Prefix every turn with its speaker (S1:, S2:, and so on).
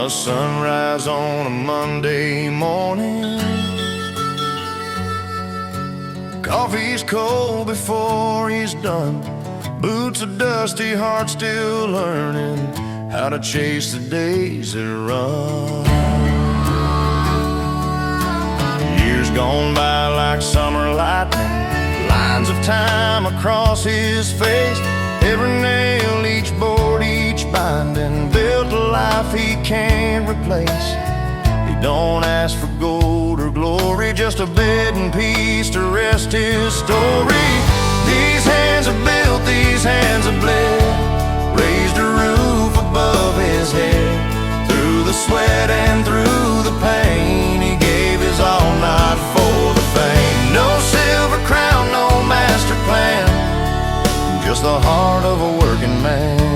S1: A sunrise on a Monday morning. Coffee's cold before he's done. Boots are dusty, heart still learning how to chase the days that run. Years gone by like summer lightning, lines of time across his face. Every nail, each board, each binding, built a life he can't replace. He don't ask for gold or glory, just a bed and peace to rest his story. These hands have built, these hands have bled, raised a roof above his head. Through the sweat and through the pain, he gave his all, not for the fame. No silver crown, no master plan, just the heart of a working man.